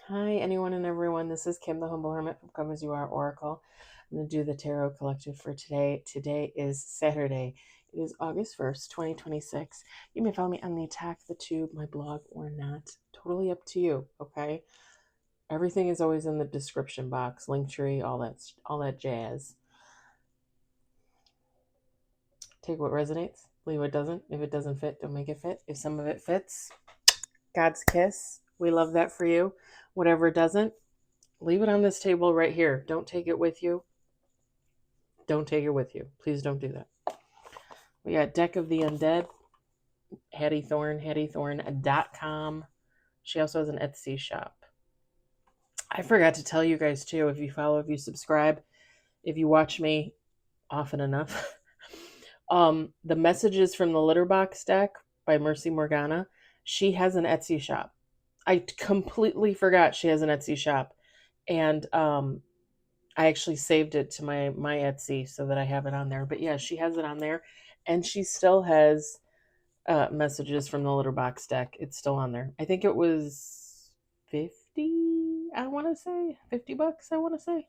Hi, anyone and everyone. This is Kim, the Humble Hermit from Come As You Are Oracle. I'm going to do the Tarot Collective for today. Today is Saturday. It is August 1st, 2026. You may follow me on the Attack the Tube, my blog, or not. Totally up to you, okay? Everything is always in the description box, Linktree, all that jazz. Take what resonates, leave what doesn't. If it doesn't fit, don't make it fit. If some of it fits, God's kiss. We love that for you. Whatever doesn't, leave it on this table right here. Don't take it with you. Don't take it with you. Please don't do that. We got Deck of the Undead, Hattie Thorn, HattieThorn.com. She also has an Etsy shop. I forgot to tell you guys too, if you follow, if you subscribe, if you watch me often enough, the Messages from the Litter Box deck by Mercy Morgana, she has an Etsy shop. I completely forgot she has an Etsy shop. And I actually saved it to my Etsy so that I have it on there. But yeah, she has it on there. And she still has Messages from the Litter Box deck. It's still on there. I think it was 50, I want to say. $50, I want to say.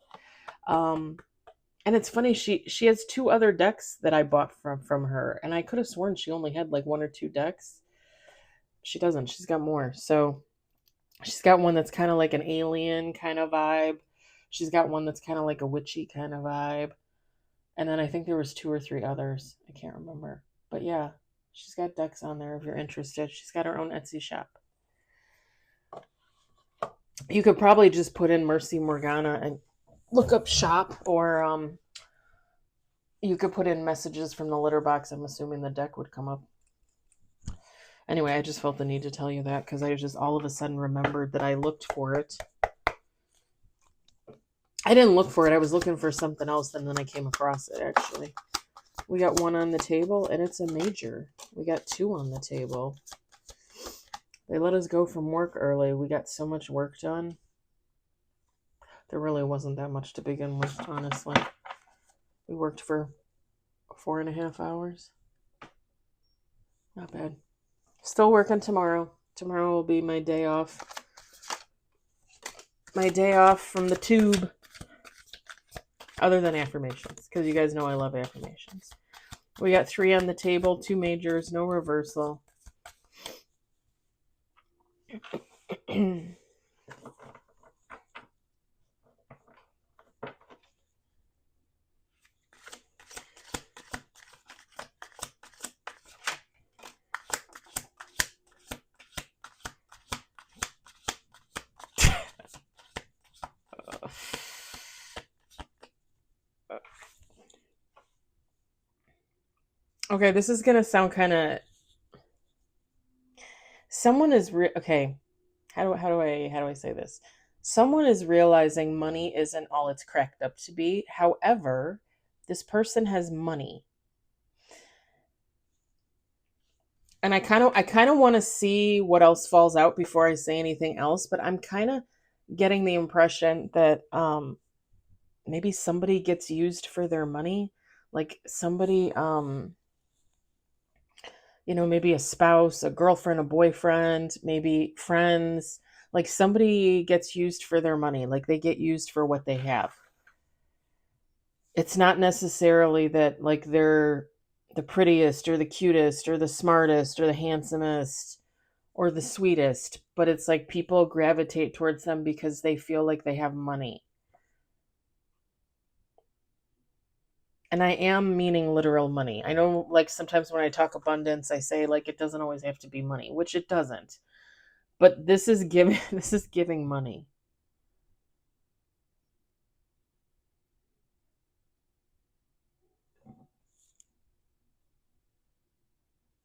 And it's funny, she has two other decks that I bought from her. And I could have sworn she only had like one or two decks. She doesn't. She's got more. So she's got one that's kind of like an alien kind of vibe. She's got one that's kind of like a witchy kind of vibe. And then I think there was two or three others. I can't remember. But yeah, she's got decks on there if you're interested. She's got her own Etsy shop. You could probably just put in Mercy Morgana and look up shop, or you could put in Messages from the Litter Box. I'm assuming the deck would come up. Anyway, I just felt the need to tell you that because I just all of a sudden remembered that I looked for it. I didn't look for it. I was looking for something else, and then I came across it, actually. We got one on the table, and it's a major. We got two on the table. They let us go from work early. We got so much work done. There really wasn't that much to begin with, honestly. We worked for 4.5 hours. Not bad. Still working tomorrow. Tomorrow will be my day off. My day off from the tube. Other than affirmations, because you guys know I love affirmations. We got 3 on the table, 2 majors, no reversal. Okay, this is gonna sound kind of. Someone is okay. How do I say this? Someone is realizing money isn't all it's cracked up to be. However, this person has money, and I kind of want to see what else falls out before I say anything else. But I'm kind of getting the impression that maybe somebody gets used for their money, like somebody maybe a spouse, a girlfriend, a boyfriend, maybe friends, like somebody gets used for their money, like they get used for what they have. It's not necessarily that like they're the prettiest or the cutest or the smartest or the handsomest or the sweetest, but it's like people gravitate towards them because they feel like they have money. And I am meaning literal money. I know, like, sometimes when I talk abundance, I say, like, it doesn't always have to be money, which it doesn't. But this is giving money.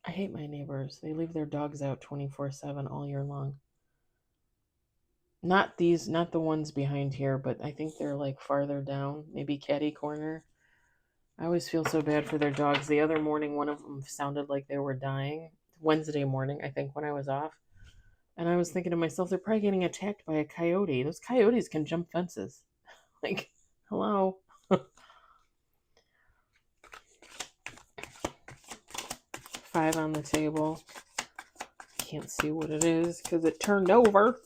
I hate my neighbors. They leave their dogs out 24/7 all year long. Not the ones behind here, but I think they're like farther down, maybe Caddy Corner. I always feel so bad for their dogs. The other morning, one of them sounded like they were dying. Wednesday morning, I think, when I was off. And I was thinking to myself, they're probably getting attacked by a coyote. Those coyotes can jump fences. Like, hello. 5 on the table. Can't see what it is because it turned over.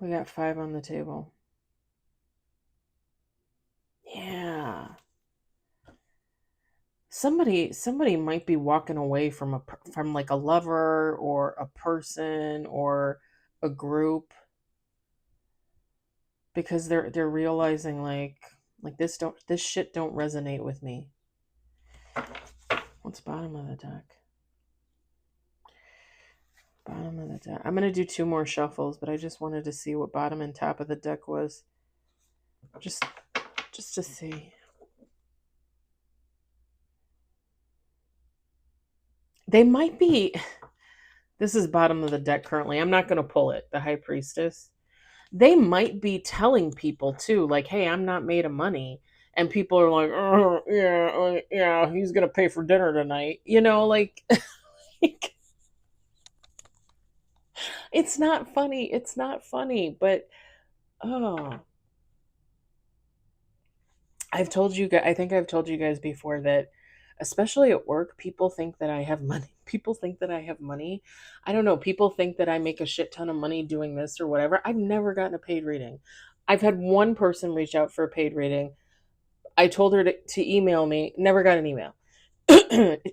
We got 5 on the table. Yeah. Somebody might be walking away from like a lover or a person or a group because they're realizing like this shit don't resonate with me. What's bottom of the deck? Bottom of the deck. I'm gonna do 2 more shuffles, but I just wanted to see what bottom and top of the deck was. Just to see. They might be. This is bottom of the deck currently. I'm not gonna pull it. The High Priestess. They might be telling people too, like, hey, I'm not made of money. And people are like, oh, yeah, he's going to pay for dinner tonight. You know, like, it's not funny. It's not funny. But, oh, I think I've told you guys before that, especially at work, people think that I have money. People think that I have money. I don't know. People think that I make a shit ton of money doing this or whatever. I've never gotten a paid reading. I've had one person reach out for a paid reading. I told her to email me. Never got an email.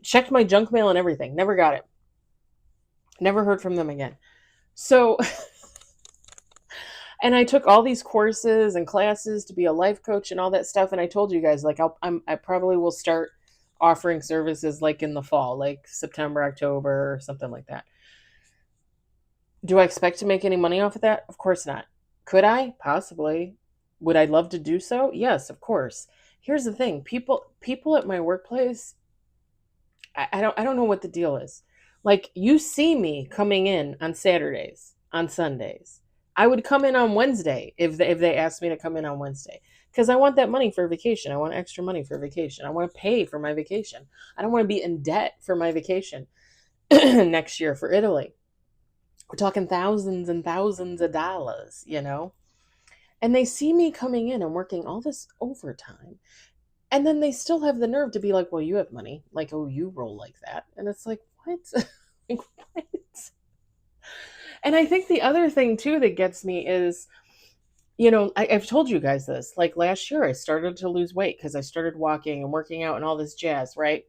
Checked my junk mail and everything. Never got it. Never heard from them again. So, and I took all these courses and classes to be a life coach and all that stuff. And I told you guys, like, I probably will start offering services like in the fall, like September, October, or something like that. Do I expect to make any money off of that? Of course not. Could I? Possibly. Would I love to do so? Yes, of course. Here's the thing. People at my workplace, I don't know what the deal is. Like, you see me coming in on Saturdays, on Sundays. I would come in on Wednesday if they asked me to come in on Wednesday because I want that money for vacation. I want extra money for vacation. I want to pay for my vacation. I don't want to be in debt for my vacation next year for Italy. We're talking thousands and thousands of dollars, you know? And they see me coming in and working all this overtime. And then they still have the nerve to be like, well, you have money. Like, oh, you roll like that. And it's like, what? Like, what? And I think the other thing, too, that gets me is, you know, I've told you guys this. Like, last year, I started to lose weight because I started walking and working out and all this jazz, right?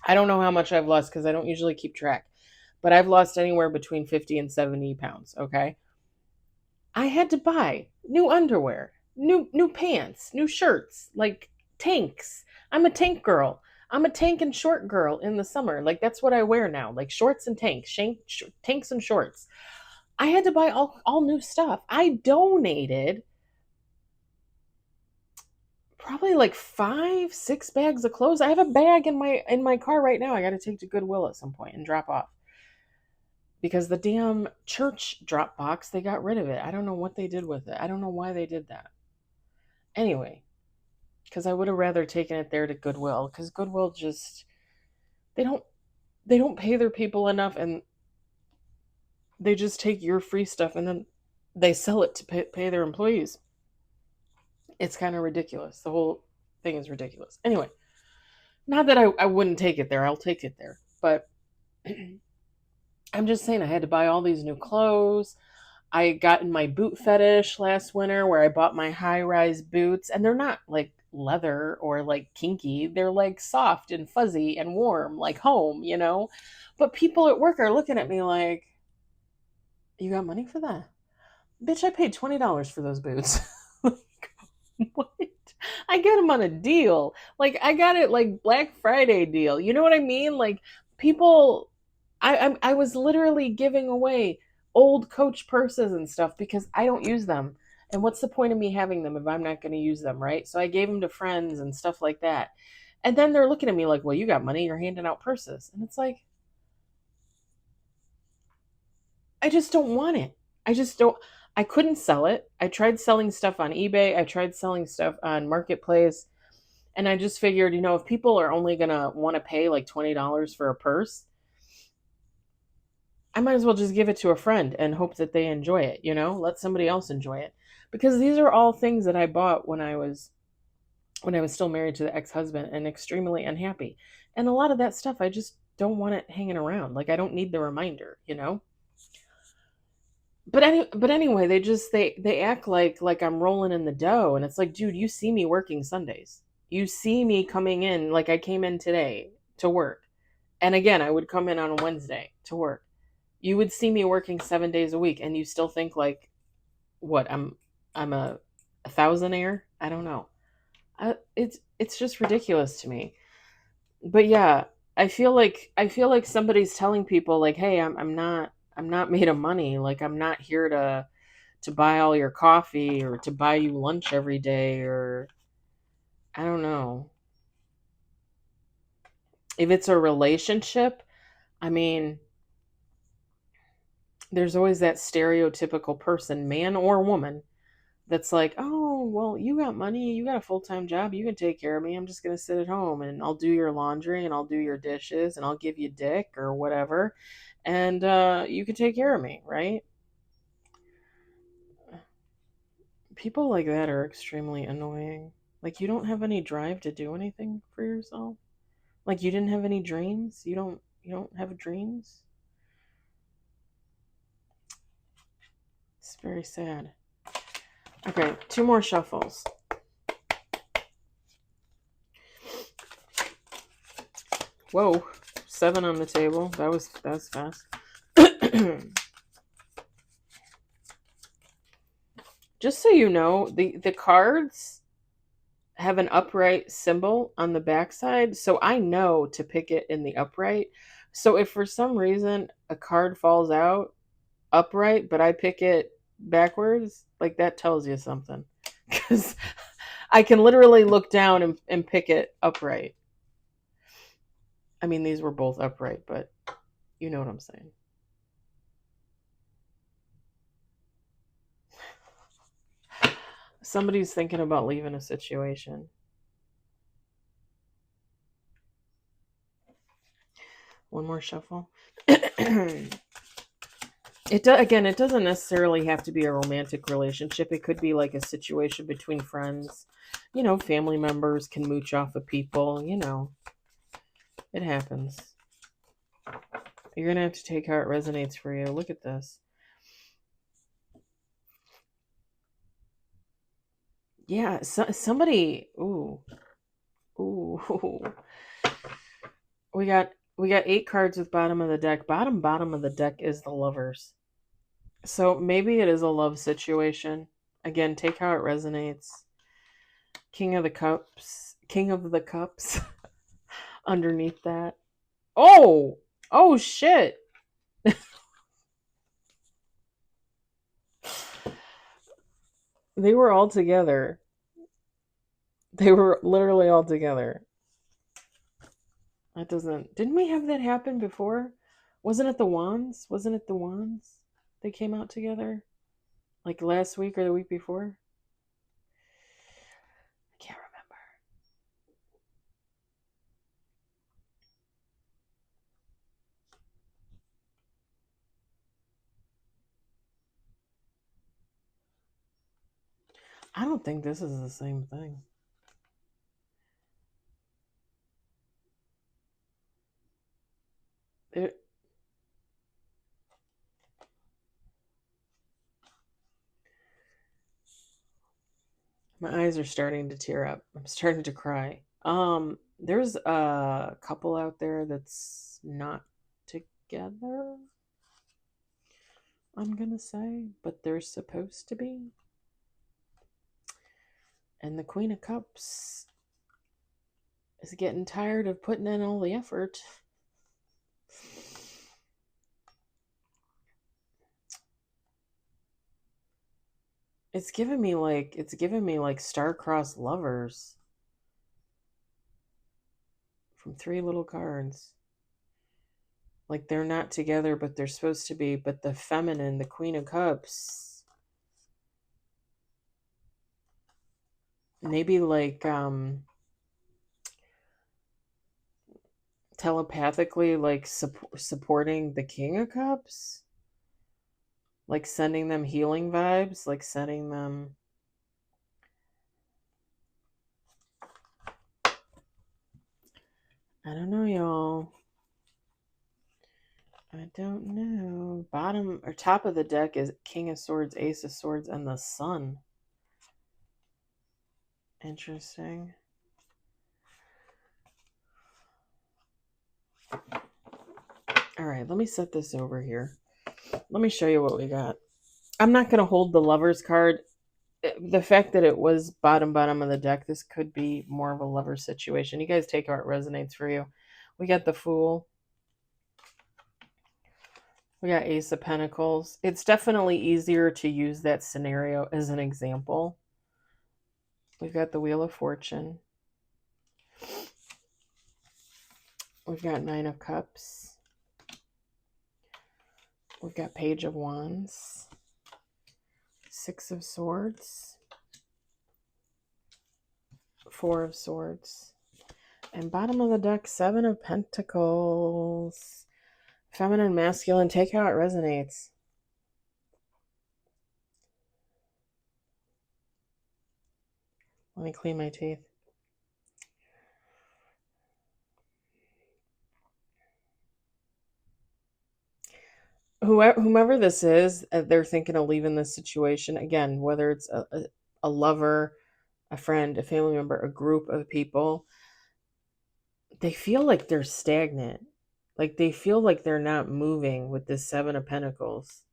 I don't know how much I've lost because I don't usually keep track. But I've lost anywhere between 50 and 70 pounds, okay? I had to buy new underwear, new pants, new shirts, like tanks. I'm a tank girl. I'm a tank and short girl in the summer. Like, that's what I wear now, like shorts and tanks, tanks and shorts. I had to buy all new stuff. I donated probably like 5, 6 bags of clothes. I have a bag in my car right now. I got to take to Goodwill at some point and drop off because the damn church drop box, they got rid of it. I don't know what they did with it. I don't know why they did that. Anyway, because I would have rather taken it there to Goodwill, because Goodwill just, they don't pay their people enough, and they just take your free stuff and then they sell it to pay their employees. It's kind of ridiculous. The whole thing is ridiculous. Anyway, not that I wouldn't take it there. I'll take it there. But I'm just saying I had to buy all these new clothes. I got in my boot fetish last winter where I bought my high-rise boots, and they're not like leather or like kinky. They're like soft and fuzzy and warm, like home, you know? But people at work are looking at me like, you got money for that? Bitch, I paid $20 for those boots. What? I got them on a deal. Like, I got it like Black Friday deal. You know what I mean? Like, people, I was literally giving away old Coach purses and stuff because I don't use them. And what's the point of me having them if I'm not going to use them, right? So I gave them to friends and stuff like that. And then they're looking at me like, well, you got money, you're handing out purses. And it's like, I just don't want it. I just don't. I couldn't sell it. I tried selling stuff on eBay. I tried selling stuff on Marketplace. And I just figured, you know, if people are only going to want to pay like $20 for a purse, I might as well just give it to a friend and hope that they enjoy it, you know, let somebody else enjoy it. Because these are all things that I bought when I was when I was still married to the ex-husband and extremely unhappy. And a lot of that stuff, I just don't want it hanging around. Like, I don't need the reminder, you know? But anyway, they act like I'm rolling in the dough, and it's like, dude, you see me working Sundays. You see me coming in, like I came in today to work. And again, I would come in on a Wednesday to work. You would see me working 7 days a week, and you still think like, what, I'm a thousandaire? I don't know. It's just ridiculous to me. But yeah, I feel like somebody's telling people like, hey, I'm not made of money. Like, I'm not here to buy all your coffee or to buy you lunch every day, or I don't know. If it's a relationship, I mean, there's always that stereotypical person, man or woman, that's like, oh, well, you got money, you got a full-time job, you can take care of me. I'm just going to sit at home and I'll do your laundry and I'll do your dishes and I'll give you dick or whatever. And you can take care of me, right? People like that are extremely annoying. Like, you don't have any drive to do anything for yourself. Like, you didn't have any dreams. You don't have dreams. It's very sad. Okay, 2 more shuffles. Whoa, 7 on the table. That was fast. Just so you know, the cards have an upright symbol on the backside, so I know to pick it in the upright. So if for some reason a card falls out upright, but I pick it backwards, like, that tells you something. Because I can literally look down and pick it upright. I mean, these were both upright, but you know what I'm saying. Somebody's thinking about leaving a situation. One more shuffle. It doesn't necessarily have to be a romantic relationship. It could be like a situation between friends. Family members can mooch off of people. It happens. You're gonna have to take how it resonates for you. Look at this. Yeah, somebody. Ooh. We got 8 cards with bottom of the deck. Bottom of the deck is the Lovers. So maybe it is a love situation. Again, take how it resonates. King of the Cups underneath that. Oh shit. They were all together. They were literally all together. Didn't we have that happen before? Wasn't it the Wands? They came out together? Like last week or the week before? I can't remember. I don't think this is the same thing. My eyes are starting to tear up. I'm starting to cry. There's a couple out there that's not together, I'm gonna say, but they're supposed to be. And the Queen of Cups is getting tired of putting in all the effort. It's giving me like star-crossed lovers from 3 little cards. Like, they're not together, but they're supposed to be. But the feminine, the Queen of Cups, maybe like telepathically, like supporting the King of Cups, like sending them healing vibes, like sending them I don't know, y'all. I don't know. Bottom or top of the deck is King of Swords, Ace of Swords, and the Sun. Interesting. All right, let me set this over here. Let me show you what we got. I'm not going to hold the Lover's card. The fact that it was bottom of the deck, this could be more of a lover situation. You guys take how it resonates for you. We got the Fool. We got Ace of Pentacles. It's definitely easier to use that scenario as an example. We've got the Wheel of Fortune. We've got Nine of Cups. We've got Page of Wands. Six of Swords. Four of Swords. And bottom of the deck, Seven of Pentacles. Feminine, masculine, take how it resonates. Let me clean my teeth. Whomever this is, they're thinking of leaving this situation. Again, whether it's a lover, a friend, a family member, a group of people, they feel like they're stagnant. Like they feel like they're not moving with this Seven of Pentacles.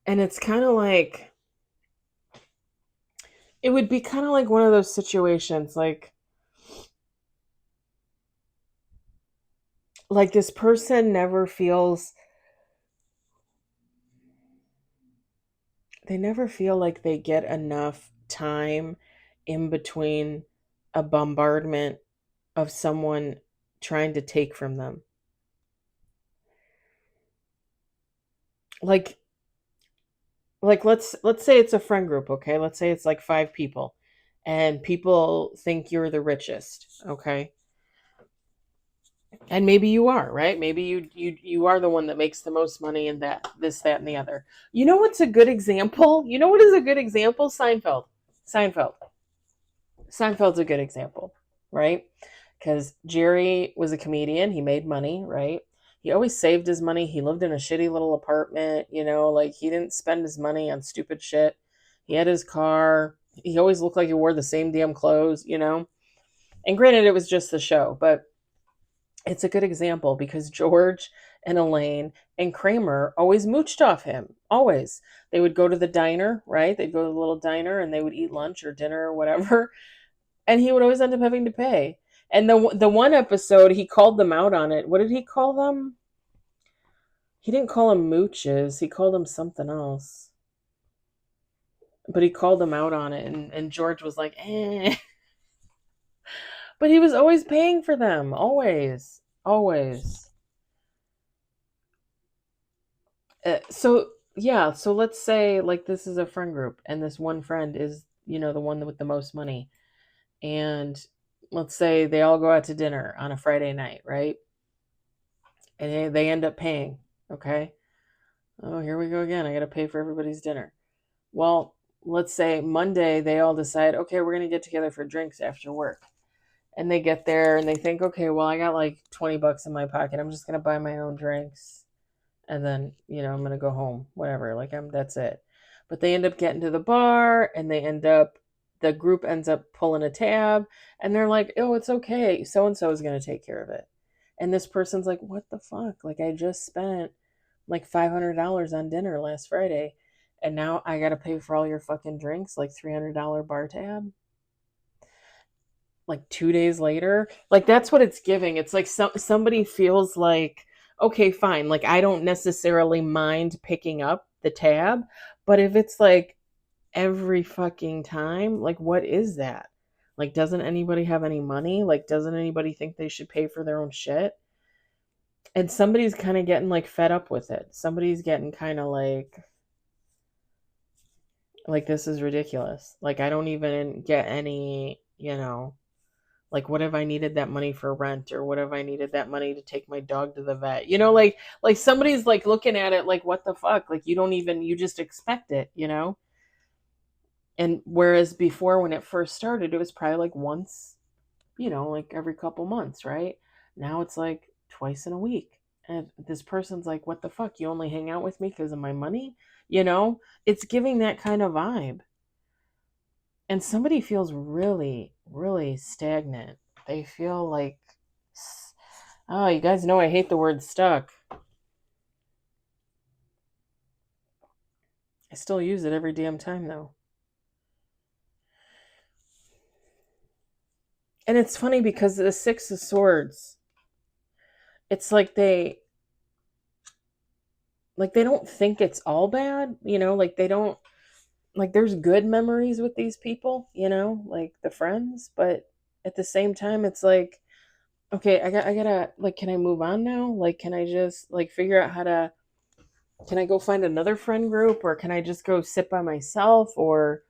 And it's kind of like, it would be kind of like one of those situations like this person never feels, they never feel like they get enough time in between a bombardment of someone trying to take from them. Like let's say it's a friend group, okay? Let's say it's like 5 people and people think you're the richest, okay? And maybe you are, right? Maybe you are the one that makes the most money in that, this, that, and the other. You know what's a good example? You know what is a good example? Seinfeld. Seinfeld. Seinfeld's a good example, right? Because Jerry was a comedian. He made money, right? He always saved his money. He lived in a shitty little apartment, like he didn't spend his money on stupid shit. He had his car. He always looked like he wore the same damn clothes. And granted, it was just the show, but it's a good example because George and Elaine and Kramer always mooched off him. Always. They would go to the diner, right? They'd go to the little diner and they would eat lunch or dinner or whatever. And he would always end up having to pay. And the one episode, he called them out on it. What did he call them? He didn't call them mooches. He called them something else. But he called them out on it. And George was like, eh. But he was always paying for them. Always. Always. So let's say like this is a friend group and this one friend is, the one with the most money. And let's say they all go out to dinner on a Friday night, right? And they end up paying, okay? Oh, here we go again. I got to pay for everybody's dinner. Well, let's say Monday they all decide, okay, we're going to get together for drinks after work. And they get there and they think, okay, well, I got like $20 in my pocket. I'm just going to buy my own drinks. And then, I'm going to go home, whatever. That's it. But they end up getting to the bar and the group ends up pulling a tab and they're like, oh, it's okay. So-and-so is going to take care of it. And this person's like, what the fuck? Like I just spent like $500 on dinner last Friday and now I got to pay for all your fucking drinks, like $300 bar tab. Like 2 days later, like that's what it's giving. It's like somebody feels like, okay, fine, like I don't necessarily mind picking up the tab, but if it's like every fucking time, like what is that? Like doesn't anybody have any money? Like doesn't anybody think they should pay for their own shit? And somebody's kind of getting like fed up with it. Somebody's getting kind of like this is ridiculous. Like I don't even get any, Like, what if I needed that money for rent, or what if I needed that money to take my dog to the vet? You know, like somebody's like looking at it like, what the fuck? Like, you just expect it, you know? And whereas before, when it first started, it was probably like once, you know, like every couple months, right? Now it's like twice in a week. And this person's like, what the fuck? You only hang out with me because of my money? You know, it's giving that kind of vibe. And somebody feels really, really stagnant. They feel like, oh, you guys know I hate the word stuck. I still use it every damn time, though. And it's funny because the Six of Swords, it's like they don't think it's all bad, you know, like they don't, like there's good memories with these people, you know, like the friends, but at the same time it's like, okay, I gotta like, can I move on now? Like, can I just like figure out how to, can I go find another friend group, or can I just go sit by myself, or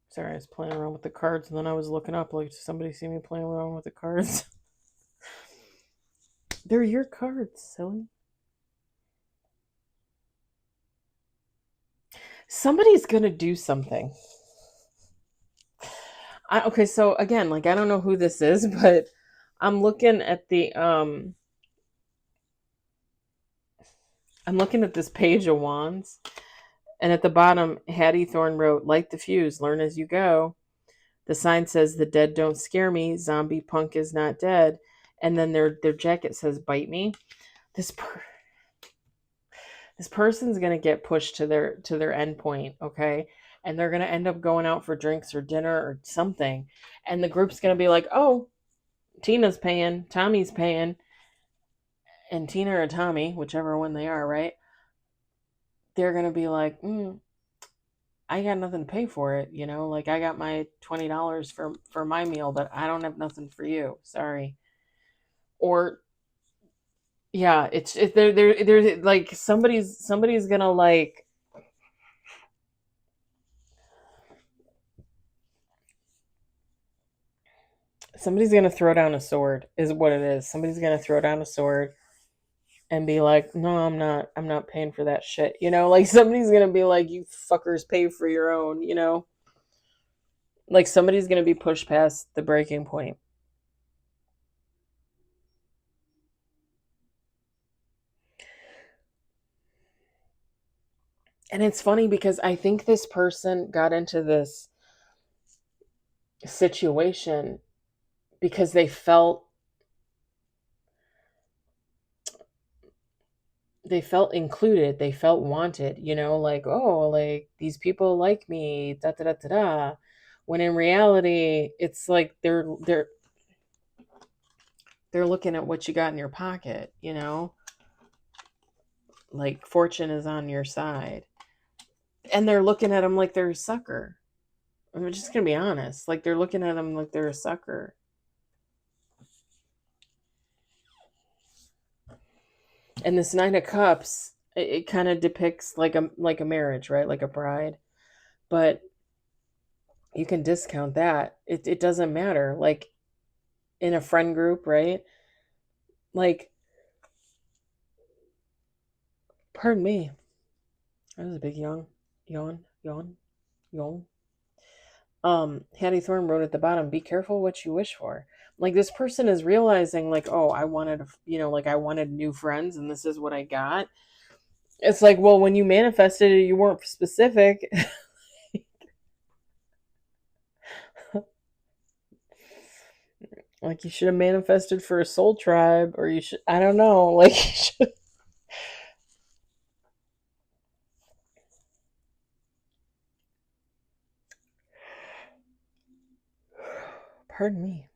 sorry, I was playing around with the cards and then I was looking up like, does somebody see me playing around with the cards? They're your cards, silly. Somebody's gonna do something. Okay, so again, like I don't know who this is, but I'm looking at the I'm looking at this page of wands, and at the bottom, Hattie Thorne wrote, "Light the fuse, learn as you go." The sign says, "The dead don't scare me. Zombie punk is not dead." And then their jacket says, "Bite me." This this person's gonna get pushed to their end point, okay? And they're gonna end up going out for drinks or dinner or something, and the group's gonna be like, "Oh, Tina's paying, Tommy's paying," and Tina or Tommy, whichever one they are, right? They're gonna be like, I got nothing to pay for it, you know. Like I got my $20 for my meal, but I don't have nothing for you. Sorry. Or yeah, it's they're like somebody's gonna like somebody's gonna throw down a sword is what it is. Somebody's gonna throw down a sword and be like, no, I'm not paying for that shit. You know, like somebody's gonna be like, you fuckers pay for your own, you know? Like somebody's gonna be pushed past the breaking point. And it's funny because I think this person got into this situation because they felt included, they felt wanted, you know, like, oh, like these people like me, da da da da da. When in reality, it's like they're looking at what you got in your pocket, you know? Like fortune is on your side. And they're looking at them like they're a sucker. I'm just gonna be honest. Like they're looking at them like they're a sucker. And this Nine of Cups, it kind of depicts like a marriage, right? Like a bride. But you can discount that. It doesn't matter. Like in a friend group, right? Like, pardon me. That was a big yawn. Hattie Thorne wrote at the bottom, "Be careful what you wish for." Like this person is realizing, like, oh, I wanted, like I wanted new friends, and this is what I got. It's like, well, when you manifested it, you weren't specific. Like you should have manifested for a soul tribe, or you should, I don't know, like, you should, pardon me.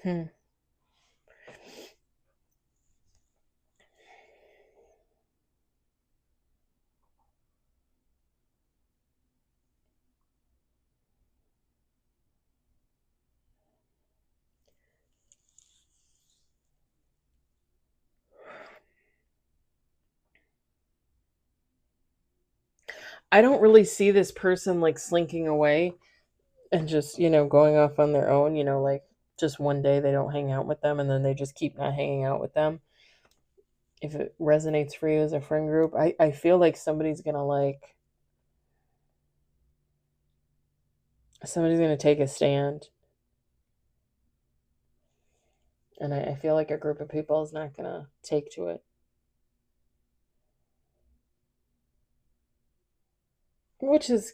Hmm. I don't really see this person like slinking away and just, going off on their own, like just one day they don't hang out with them and then they just keep not hanging out with them. If it resonates for you as a friend group, I feel like somebody's gonna take a stand. And I feel like a group of people is not gonna take to it. Which is,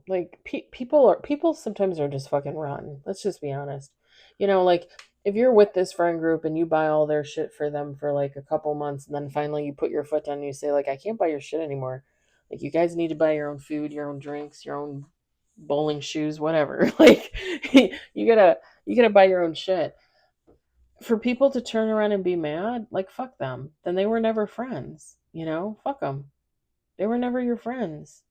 like people sometimes are just fucking rotten. Let's just be honest. Like if you're with this friend group and you buy all their shit for them for like a couple months and then finally you put your foot down and you say like I can't buy your shit anymore. Like you guys need to buy your own food, your own drinks, your own bowling shoes, whatever. Like you gotta buy your own shit. For people to turn around and be mad, like fuck them. Then they were never friends, Fuck them. They were never your friends.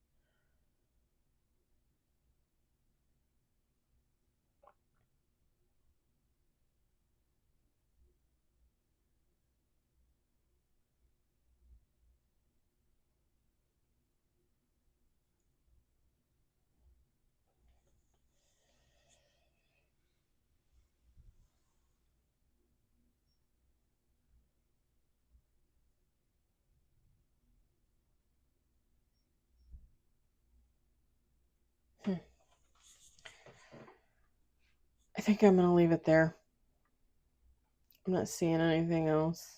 Hmm. I think I'm gonna leave it there. I'm not seeing anything else.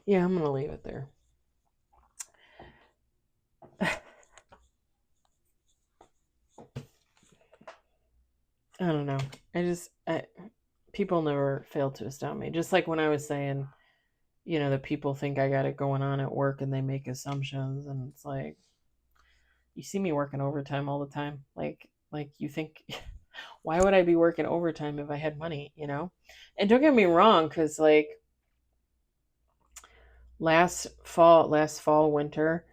Yeah, I'm gonna leave it there. I don't know. People never fail to astound me. Just like when I was saying, that people think I got it going on at work and they make assumptions, and it's like, you see me working overtime all the time. Like you think, why would I be working overtime if I had money? And don't get me wrong, because like last fall, winter,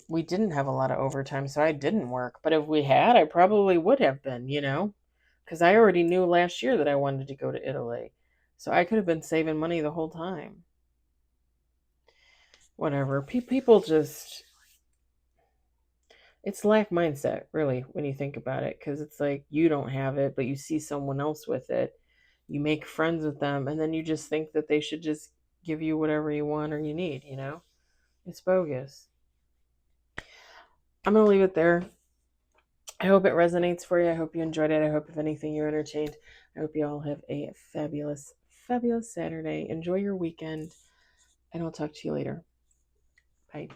we didn't have a lot of overtime, so I didn't work. But if we had, I probably would have been, because I already knew last year that I wanted to go to Italy. So I could have been saving money the whole time. Whatever. People just, it's lack mindset, really, when you think about it, because it's like you don't have it, but you see someone else with it. You make friends with them, and then you just think that they should just give you whatever you want or you need. It's bogus. I'm going to leave it there. I hope it resonates for you. I hope you enjoyed it. I hope, if anything, you're entertained. I hope you all have a fabulous, fabulous Saturday. Enjoy your weekend, and I'll talk to you later. Bye.